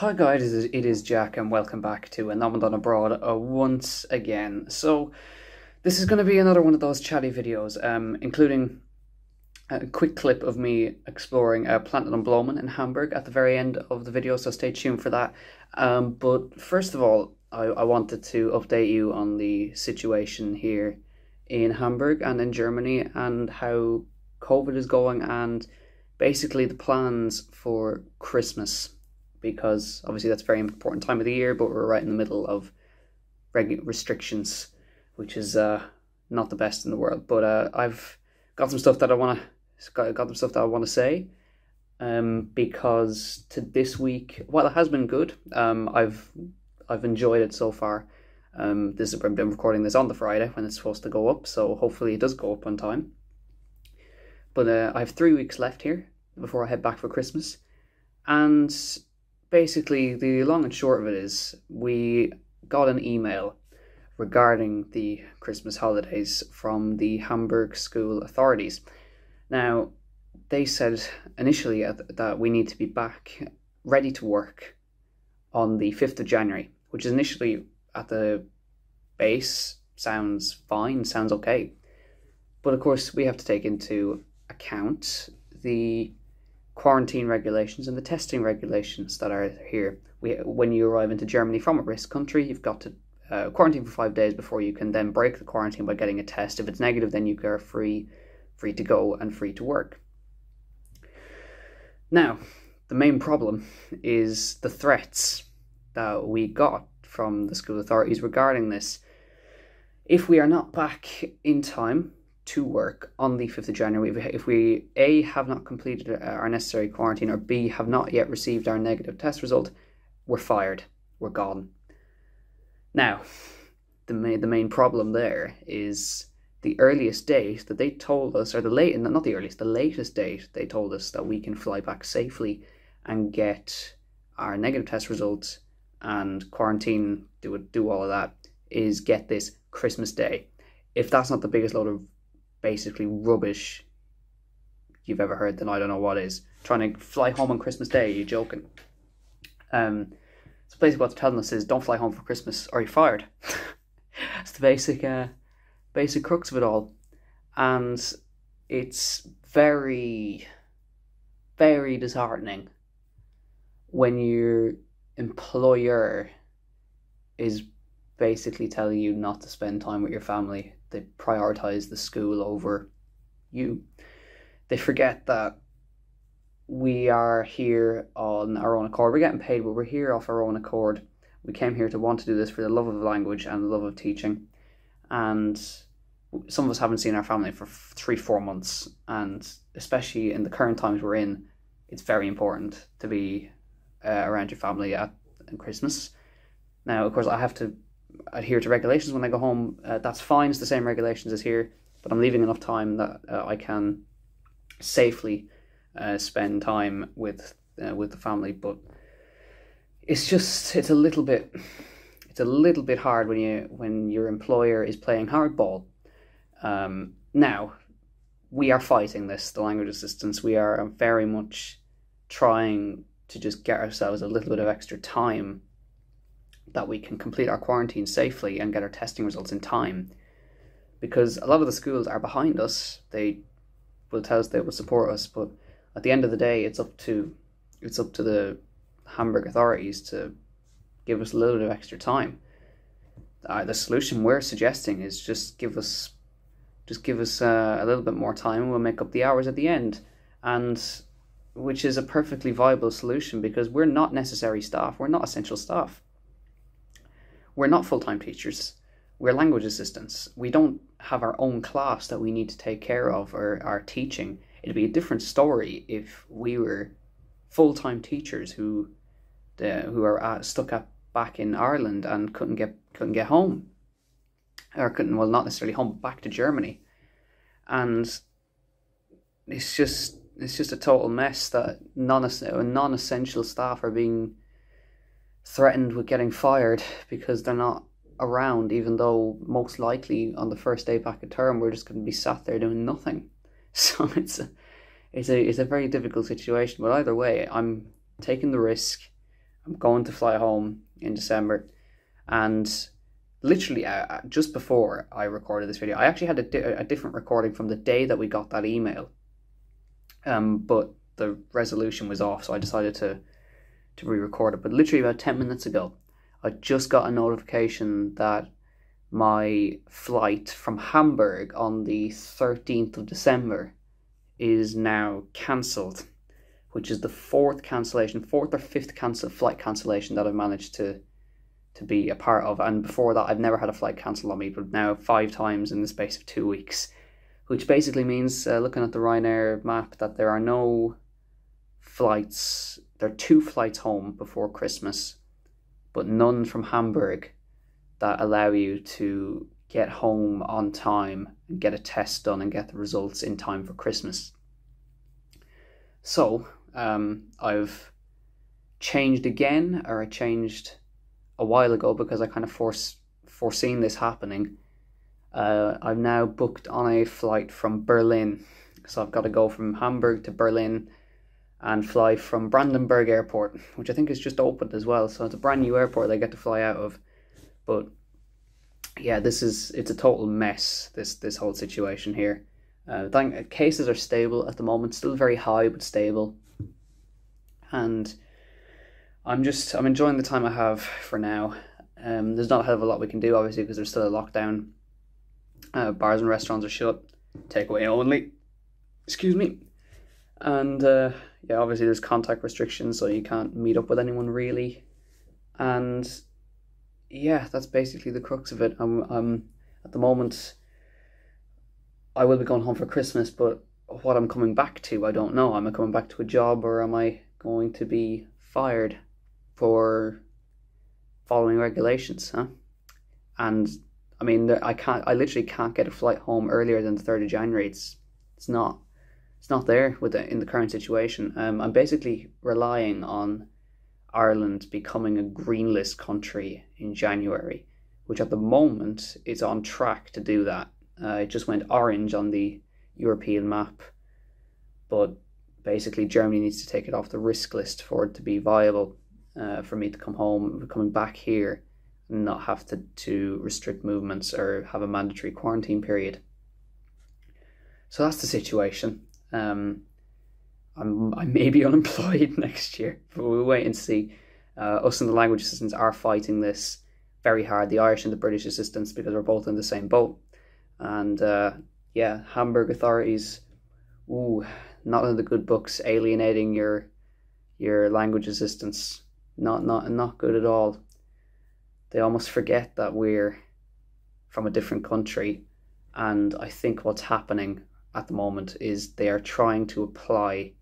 Hi guys, it is Jack and welcome back to an Ramadan Abroad once again. So this is going to be another one of those chatty videos, including a quick clip of me exploring Planten und Blumen in Hamburg at the very end of the video, so stay tuned for that. But first of all, I wanted to update you on the situation here in Hamburg and in Germany and how COVID is going and basically the plans for Christmas, because obviously that's a very important time of the year, but we're right in the middle of restrictions, which is not the best in the world. But I've got some stuff that I want to say, because to this week, while it has been good, I've enjoyed it so far. I'm recording this on the Friday when it's supposed to go up, so hopefully it does go up on time. But I have 3 weeks left here before I head back for Christmas, and basically, the long and short of it is we got an email regarding the Christmas holidays from the Hamburg school authorities. Now, they said initially that we need to be back ready to work on the 5th of January, which is initially at the base sounds fine, sounds okay. But of course, we have to take into account the quarantine regulations and the testing regulations that are here. When you arrive into Germany from a risk country, you've got to quarantine for 5 days before you can then break the quarantine by getting a test. If it's negative, then you are free to go and free to work. Now, the main problem is the threats that we got from the school authorities regarding this. If we are not back in time to work on the 5th of January, if we A, have not completed our necessary quarantine, or B, have not yet received our negative test result, we're fired, we're gone. Now, the main problem there is the earliest date that they told us, or the latest date they told us that we can fly back safely and get our negative test results and quarantine, do all of that, is, get this, Christmas Day. If that's not the biggest load of basically rubbish you've ever heard, then I don't know what is. Trying to fly home on Christmas Day, are you joking? So basically what they're telling us is, don't fly home for Christmas or you're fired. It's the basic crux of it all. And it's very, very disheartening when your employer is basically telling you not to spend time with your family. They prioritize the school over you. They forget that we are here on our own accord. We're getting paid, but we're here off our own accord. We came here to want to do this for the love of the language and the love of teaching. And some of us haven't seen our family for 3-4 months. And especially in the current times we're in, it's very important to be around your family at Christmas. Now, of course, I have to adhere to regulations when I go home. That's fine, it's the same regulations as here, but I'm leaving enough time that I can safely spend time with the family. But it's a little bit hard when your employer is playing hardball. Now, we are fighting this, the language assistance. We are very much trying to just get ourselves a little bit of extra time that we can complete our quarantine safely and get our testing results in time, because a lot of the schools are behind us. They will tell us they will support us, but at the end of the day, it's up to the Hamburg authorities to give us a little bit of extra time. The solution we're suggesting is just give us a little bit more time, and we'll make up the hours at the end, and which is a perfectly viable solution, because we're not necessary staff. We're not essential staff. We're not full-time teachers. We're language assistants. We don't have our own class that we need to take care of or are teaching. It'd be a different story if we were full-time teachers who are stuck back in Ireland and couldn't get home, or not necessarily home, back to Germany. And it's just a total mess that non-essential staff are being threatened with getting fired because they're not around, even though most likely on the first day back of term we're just going to be sat there doing nothing. So it's a very difficult situation. But either way, I'm taking the risk. I'm going to fly home in December, and literally just before I recorded this video, I actually had a different recording from the day that we got that email, but the resolution was off, so I decided to re-record it. But literally about 10 minutes ago, I just got a notification that my flight from Hamburg on the 13th of December is now cancelled, which is the fourth or fifth flight cancellation that I've managed to be a part of. And before that, I've never had a flight cancelled on me, but now 5 times in the space of 2 weeks, which basically means, looking at the Ryanair map, that there are no flights. There are 2 flights home before Christmas, but none from Hamburg that allow you to get home on time and get a test done and get the results in time for Christmas. So I've changed again, or I changed a while ago because I kind of foreseen this happening. I've now booked on a flight from Berlin, so I've got to go from Hamburg to Berlin and fly from Brandenburg Airport, which I think is just opened as well. So it's a brand new airport they get to fly out of. But yeah, it's a total mess, this whole situation here. Cases are stable at the moment, still very high but stable, and I'm enjoying the time I have for now. There's not a hell of a lot we can do, obviously, because there's still a lockdown. Bars and restaurants are shut, takeaway only. Excuse me. And yeah, obviously there's contact restrictions, so you can't meet up with anyone really. And yeah, that's basically the crux of it. I'm at the moment, I will be going home for Christmas, but what I'm coming back to, I don't know. Am I coming back to a job, or am I going to be fired for following regulations, huh? And I mean, I literally can't get a flight home earlier than the 3rd of January. It's not there in the current situation. I'm basically relying on Ireland becoming a green list country in January, which at the moment is on track to do that. It just went orange on the European map, but basically Germany needs to take it off the risk list for it to be viable, for me to come home, coming back here, and not have to restrict movements or have a mandatory quarantine period. So that's the situation. I may be unemployed next year, but we'll wait and see. Us and the language assistants are fighting this very hard, the Irish and the British assistants, because we're both in the same boat. And yeah, Hamburg authorities, not in the good books, alienating your language assistants. Not good at all. They almost forget that we're from a different country, and I think what's happening at the moment is they are trying to apply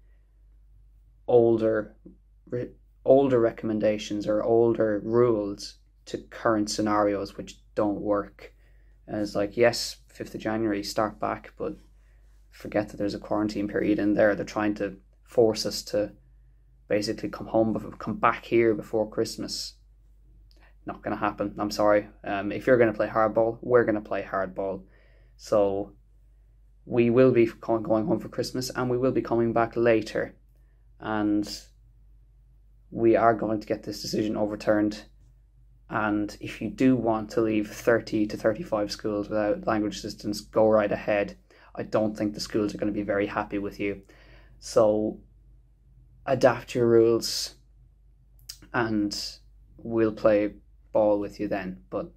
older recommendations or older rules to current scenarios, which don't work. And it's like, yes, 5th of January, start back, but forget that there's a quarantine period in there. They're trying to force us to basically come back here before Christmas. Not going to happen. I'm sorry. If you're going to play hardball, we're going to play hardball. So we will be going home for Christmas, and we will be coming back later. And we are going to get this decision overturned. And if you do want to leave 30 to 35 schools without language assistance, go right ahead. I don't think the schools are going to be very happy with you. So adapt your rules, and we'll play ball with you then. But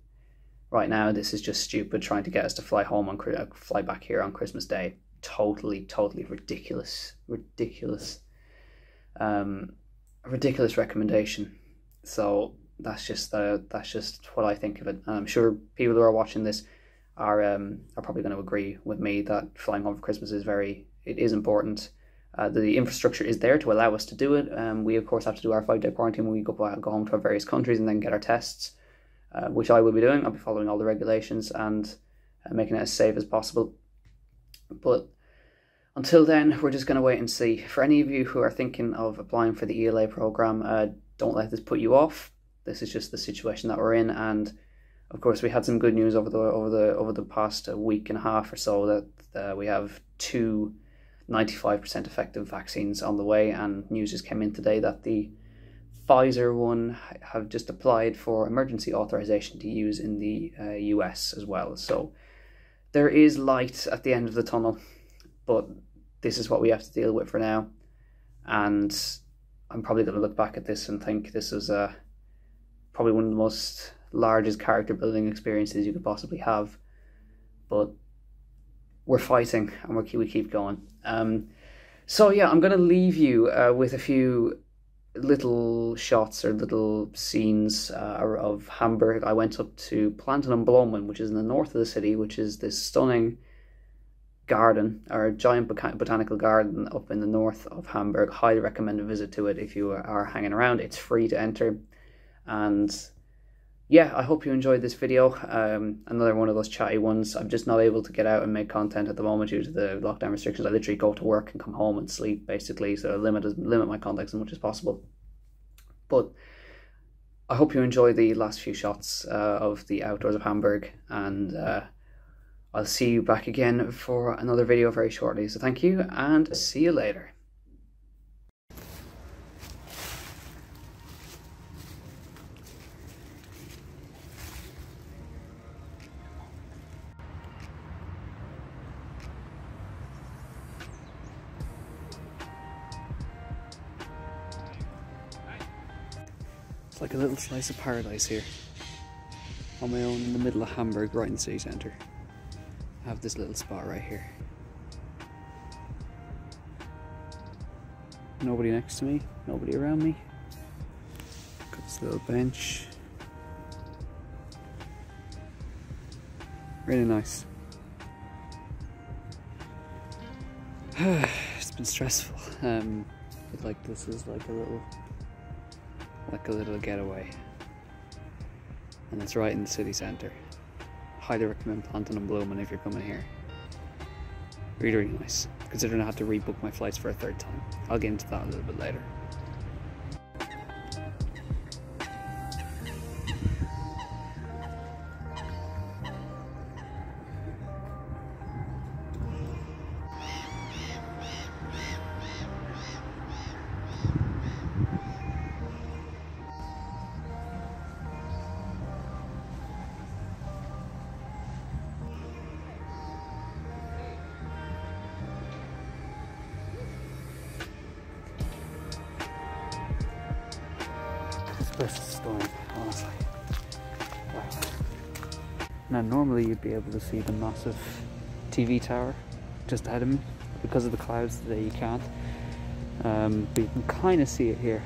right now, this is just stupid, trying to get us to fly back here on Christmas Day. Totally ridiculous recommendation. So that's just what I think of it. And I'm sure people who are watching this are probably going to agree with me that flying home for Christmas is important. The infrastructure is there to allow us to do it. We of course have to do our 5-day quarantine when we go home to our various countries and then get our tests, which I will be doing. I'll be following all the regulations and making it as safe as possible. But until then, we're just going to wait and see. For any of you who are thinking of applying for the ELA program, don't let this put you off. This is just the situation that we're in, and of course we had some good news over the past week and a half or so that we have 2 95% effective vaccines on the way, and news just came in today that the Pfizer one have just applied for emergency authorization to use in the US as well. So there is light at the end of the tunnel, but this is what we have to deal with for now. And I'm probably going to look back at this and think this is probably one of the most largest character building experiences you could possibly have. But we're fighting and we keep going. So yeah, I'm going to leave you with a few little shots or little scenes of Hamburg. I went up to Planten und Blumen, which is in the north of the city, which is this stunning garden, or a giant botanical garden up in the north of Hamburg. Highly recommend a visit to it if you are hanging around. It's free to enter. And yeah, I hope you enjoyed this video. Another one of those chatty ones. I'm just not able to get out and make content at the moment due to the lockdown restrictions. I literally go to work and come home and sleep, basically, so I limit my content as much as possible. But I hope you enjoy the last few shots of the outdoors of Hamburg, and I'll see you back again for another video very shortly. So thank you, and see you later. It's like a little slice of paradise here, on my own in the middle of Hamburg, right in the city centre. I have this little spot right here. Nobody next to me, nobody around me. Got this little bench. Really nice. It's been stressful. But like this is like a little getaway, and it's right in the city centre. Highly recommend Planten und Blumen if you're coming here. Really, really nice. Considering I had to rebook my flights for a third time. I'll get into that a little bit later. This is stunning, honestly. Wow. Now normally you'd be able to see the massive TV tower just ahead of me. Because of the clouds today you can't. But you can kind of see it here.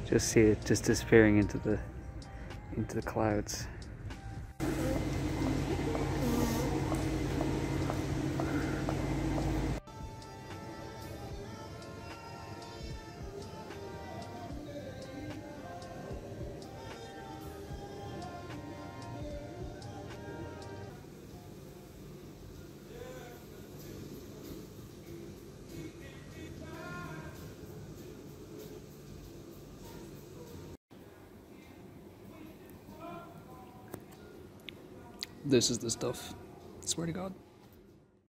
Just see it just disappearing into the clouds. This is the stuff. Swear to God.